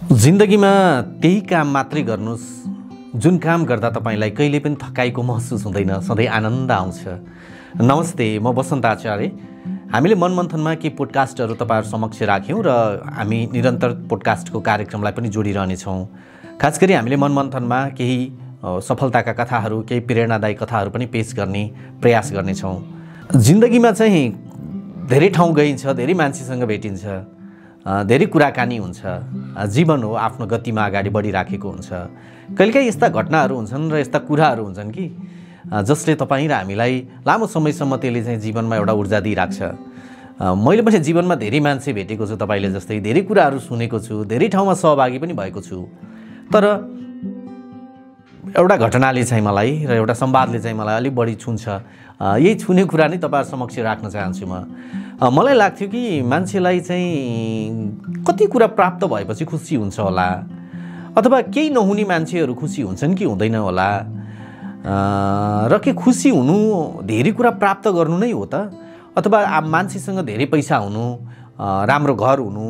जिन्दगीमा त्यही काम मात्रै गर्नुस् जुन काम गर्दा तपाईलाई कहिले पनि थकाइको महसुस हुँदैन, सधैँ आनन्द आउँछ। नमस्ते, म वसन्त आचार्य। हामीले मनमन्थनमा केही पोडकास्टहरू तपाईहरु समक्ष राख्यौं र हामी निरन्तर पोडकास्टको कार्यक्रमलाई पनि जोडिरहनेछौँ। खास गरी हामीले मनमन्थनमा केही सफलताका कथाहरू, केही प्रेरणादायी कथाहरू पनि पेश गर्ने प्रयास गर्नेछौँ। जिन्दगीमा चाहिँ धेरै ठाउँ गइन्छ, धेरै मान्छेसँग भेटिन्छ, धेरै कुराकानी हुन्छ। जीवन हो, आफ्नो गतिमा अगाडि बढिराखेको हुन्छ। कहिलेकाहीँ यस्ता घटनाहरू हुन्छन् र यस्ता कुराहरू हुन्छन् कि जसले तपाईँ र हामीलाई लामो समयसम्म त्यसले चाहिँ जीवनमा एउटा ऊर्जा दिइराख्छ। मैले पनि जीवनमा धेरै मान्छे भेटेको छु, तपाईले जस्तै धेरै कुराहरू सुनेको छु, धेरै ठाउँमा सहभागी पनि भएको छु। तर एउटा घटनाले चाहिँ मलाई र एउटा संवादले चाहिँ मलाई अलिक बढी छुन्छ। यही छुने कुरा नै तपाईहरु समक्ष राख्न चाहन्छु म। मलाई लाग्थ्यो कि मान्छेलाई चाहिँ कति कुरा प्राप्त भएपछि खुसी हुन्छ होला, अथवा केही नहुने मान्छेहरू खुसी हुन्छन् कि हुँदैन होला, र के खुसी हुनु धेरै कुरा प्राप्त गर्नु नै हो त, अथवा मान्छेसँग धेरै पैसा हुनु, राम्रो घर हुनु,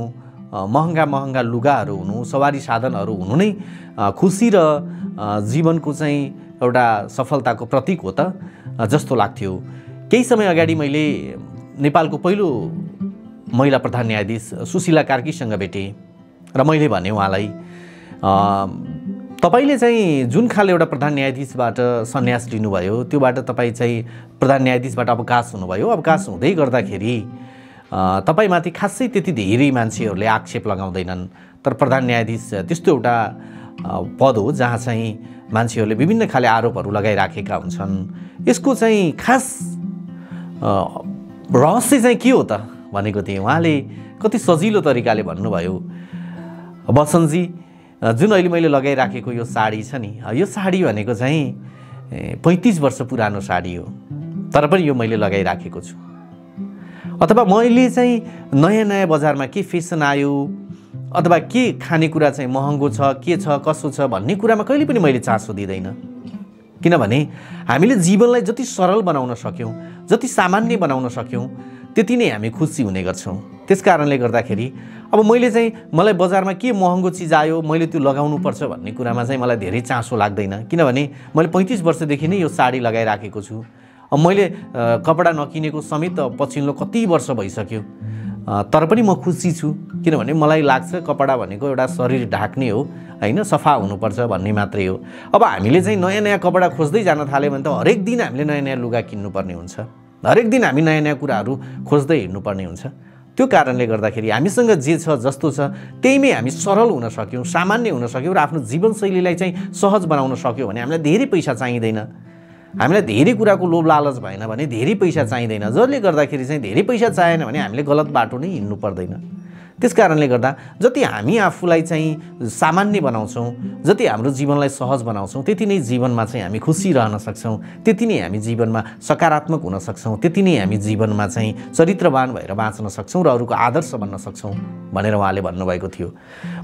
महँगा लुगाहरू हुनु, सवारी साधनहरू हुनु नै खुसी र जीवनको चाहिँ एउटा सफलताको प्रतीक हो त जस्तो लाग्थ्यो। केही समय अगाडि मैले नेपालको पहिलो महिला प्रधान न्यायाधीश सुशीला कार्कीसँग भेटेँ र मैले भने उहाँलाई, तपाईले चाहिँ जुन खाले एउटा प्रधान न्यायाधीशबाट सन्यास लिनुभयो, त्योबाट तपाईँ चाहिँ प्रधान न्यायाधीशबाट अवकाश हुनुभयो। अवकाश हुँदै गर्दाखेरि तपाईमाथि खासै त्यति धेरै मान्छेहरूले आक्षेप लगाउँदैनन्, तर प्रधान न्यायाधीश त्यस्तो एउटा पद हो जहाँ चाहिँ मान्छेहरूले विभिन्न खाले आरोपहरू लगाइराखेका हुन्छन्। यसको चाहिँ खास रहस्य चाहिँ के हो त भनेको थिएँ। उहाँले कति सजिलो तरिकाले भन्नुभयो, वसन्तजी, जुन अहिले मैले लगाइराखेको यो साडी छ नि, यो साडी भनेको चाहिँ 35 वर्ष पुरानो साडी हो, तर पनि यो मैले लगाइराखेको छु। अथवा मैले चाहिँ नयाँ बजारमा के फेसन आयो, अथवा के खानेकुरा चाहिँ महँगो छ, के छ, कसो छ भन्ने कुरामा कहिले पनि मैले चासो दिँदैन। किनभने हामीले जीवनलाई जति सरल बनाउन सक्यौँ, जति सामान्य बनाउन सक्यौँ, त्यति नै हामी खुसी हुने गर्छौँ। त्यस कारणले गर्दाखेरि अब मैले चाहिँ मलाई बजारमा के महँगो चिज आयो, मैले त्यो लगाउनु पर्छ भन्ने कुरामा चाहिँ मलाई धेरै चासो लाग्दैन। किनभने मैले 35 वर्षदेखि नै यो साडी लगाइराखेको छु। अब मैले कपडा नकिनेको समेत पछिल्लो कति वर्ष भइसक्यो, तर पनि म खुसी छु। किनभने मलाई लाग्छ कपडा भनेको एउटा शरीर ढाक्ने हो, हैन, सफा हुनुपर्छ भन्ने मात्रै हो। अब हामीले चाहिँ नयाँ कपडा खोज्दै जान थाल्यो भने त हरेक दिन हामीले नयाँ लुगा किन्नुपर्ने हुन्छ, हरेक दिन हामी नयाँ कुराहरू खोज्दै हिँड्नुपर्ने हुन्छ। त्यो कारणले गर्दाखेरि हामीसँग जे छ, जस्तो छ, त्यहीमै हामी सरल हुन सक्यौँ, सामान्य हुन सक्यौँ र आफ्नो जीवनशैलीलाई चाहिँ सहज बनाउन सक्यौँ भने हामीलाई धेरै पैसा चाहिँदैन, हामीलाई धेरै कुराको लोभ लालच भएन भने धेरै पैसा चाहिँदैन। जसले गर्दाखेरि चाहिँ धेरै पैसा चाहिएन भने हामीले गलत बाटो नै हिँड्नु पर्दैन। त्यस कारणले गर्दा जति हामी आफूलाई चाहिँ सामान्य बनाउँछौँ, जति हाम्रो जीवनलाई सहज बनाउँछौँ, त्यति नै जीवनमा चाहिँ हामी खुसी रहन सक्छौँ, त्यति नै हामी जीवनमा सकारात्मक हुन सक्छौँ, त्यति नै हामी जीवनमा चाहिँ चरित्रवान भएर बाँच्न सक्छौँ र अरूको आदर्श बन्न सक्छौँ भनेर उहाँले भन्नुभएको थियो।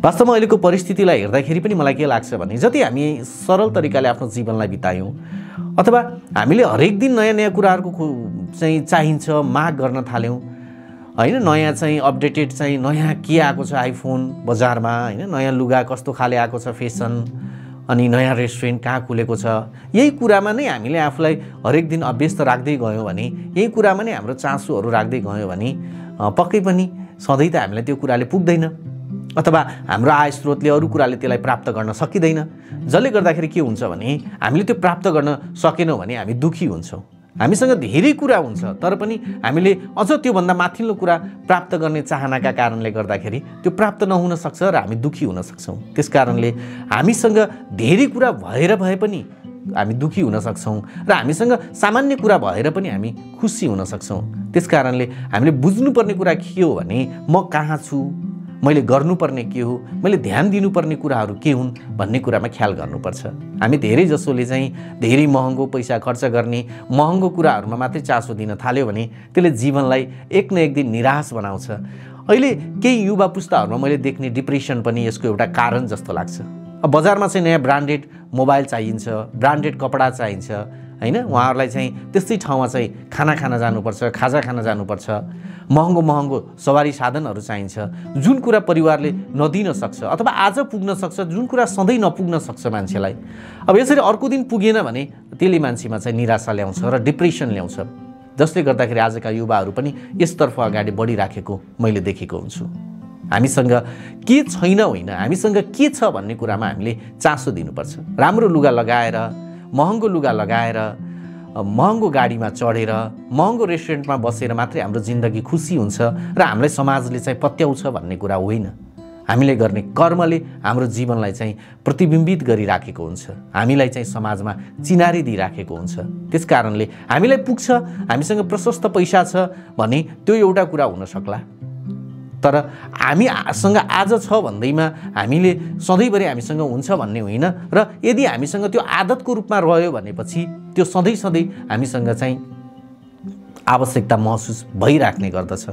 वास्तवमा अहिलेको परिस्थितिलाई हेर्दाखेरि पनि मलाई के लाग्छ भने जति हामी सरल तरिकाले आफ्नो जीवनलाई बितायौँ, अथवा हामीले हरेक दिन नयाँ कुराहरूको चाहिँ चाहिन्छ माग गर्न थाल्यौँ, हैन, नयाँ चाहिँ अपडेटेड चाहिँ नयाँ के आएको छ आइफोन बजारमा, हैन, नयाँ लुगा कस्तो खाले आएको छ फेसन, अनि नयाँ रेस्टुरेन्ट कहाँ खुलेको छ, यही कुरामा नै हामीले आफूलाई हरेक दिन अभ्यस्त राख्दै गयौँ भने, यही कुरामा नै हाम्रो चासोहरू राख्दै गयौँ भने पक्कै पनि सधैँ त हामीलाई त्यो कुराले पुग्दैन, अथवा हाम्रो आय स्रोतले अरू कुराले त्यसलाई प्राप्त गर्न सकिँदैन। जसले गर्दाखेरि के हुन्छ भने हामीले त्यो प्राप्त गर्न सकेनौँ भने हामी दुःखी हुन्छौँ। हामीसँग धेरै कुरा हुन्छ तर पनि हामीले अझ त्योभन्दा माथिल्लो कुरा प्राप्त गर्ने चाहनाका कारणले गर्दाखेरि त्यो प्राप्त नहुन सक्छ र हामी दुःखी हुन सक्छौँ। त्यस कारणले हामीसँग धेरै कुरा भए पनि हामी दुःखी हुन सक्छौँ र हामीसँग सामान्य कुरा भएर पनि हामी खुसी हुन सक्छौँ। त्यस कारणले हामीले बुझ्नुपर्ने कुरा के हो भने म कहाँ छु, मैले गर्नुपर्ने के हो, मैले ध्यान दिनुपर्ने कुराहरू के हुन् भन्ने कुरामा ख्याल गर्नुपर्छ। हामी धेरै जसोले चाहिँ धेरै महँगो पैसा खर्च गर्ने, महँगो कुराहरूमा मात्रै चासो दिन थाल्यो भने त्यसले जीवनलाई एक न एक दिन निराश बनाउँछ। अहिले केही युवा पुस्ताहरूमा मैले देख्ने डिप्रेसन पनि यसको एउटा कारण जस्तो लाग्छ। अब बजारमा चाहिँ नयाँ ब्रान्डेड मोबाइल चाहिन्छ, ब्रान्डेड कपडा चाहिन्छ, हैन, उहाँहरूलाई चाहिँ त्यस्तै ठाउँमा चाहिँ खाना खान जानुपर्छ, खाजा खान जानुपर्छ, महँगो महँगो सवारी साधनहरू चाहिन्छ, जुन कुरा परिवारले नदिन सक्छ अथवा आज पुग्न सक्छ, जुन कुरा सधैँ नपुग्न सक्छ मान्छेलाई। अब यसरी अर्को दिन पुगेन भने त्यसले मान्छेमा चाहिँ निराशा ल्याउँछ र डिप्रेसन ल्याउँछ, जसले गर्दाखेरि आजका युवाहरू पनि यसतर्फ अगाडि बढिराखेको मैले देखेको हुन्छु। हामीसँग के छैन होइन, हामीसँग के छ भन्ने कुरामा हामीले चासो दिनुपर्छ। राम्रो लुगा लगाएर, महँगो लुगा लगाएर, महँगो गाडीमा चढेर, महँगो रेस्टुरेन्टमा बसेर मात्रै हाम्रो जिन्दगी खुसी हुन्छ र हामीलाई समाजले चाहिँ पत्याउँछ भन्ने कुरा होइन। हामीले गर्ने कर्मले हाम्रो जीवनलाई चाहिँ प्रतिबिम्बित गरिराखेको हुन्छ, हामीलाई चाहिँ समाजमा चिनारी दिइराखेको हुन्छ। त्यस कारणले हामीलाई पुग्छ, हामीसँग प्रशस्त पैसा छ भने त्यो एउटा कुरा हुन सक्ला, तर हामीसँग आज छ भन्दैमा हामीले सधैँभरि हामीसँग हुन्छ भन्ने होइन। र यदि हामीसँग त्यो आदतको रूपमा रह्यो भनेपछि त्यो सधैँ सधैँ हामीसँग चाहिँ आवश्यकता महसुस भइराख्ने गर्दछ।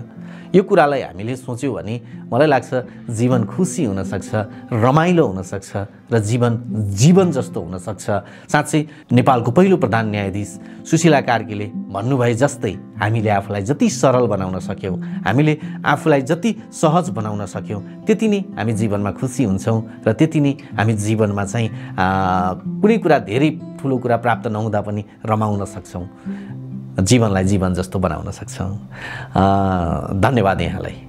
यो कुरालाई हामीले सोच्यौँ भने मलाई लाग्छ जीवन खुसी हुनसक्छ, रमाइलो हुनसक्छ र जीवन जस्तो हुनसक्छ। साँच्चै नेपालको पहिलो प्रधान न्यायाधीश सुशीला कार्कीले भन्नुभए जस्तै हामीले आफूलाई जति सरल बनाउन सक्यौँ, हामीले आफूलाई जति सहज बनाउन सक्यौँ, त्यति नै हामी जीवनमा खुसी हुन्छौँ र त्यति नै हामी जीवनमा चाहिँ कुनै कुरा धेरै ठुलो कुरा प्राप्त नहुँदा पनि रमाउन सक्छौँ, जीवनलाई जीवन जस्तो बनाउन सक्छौँ। धन्यवाद यहाँलाई।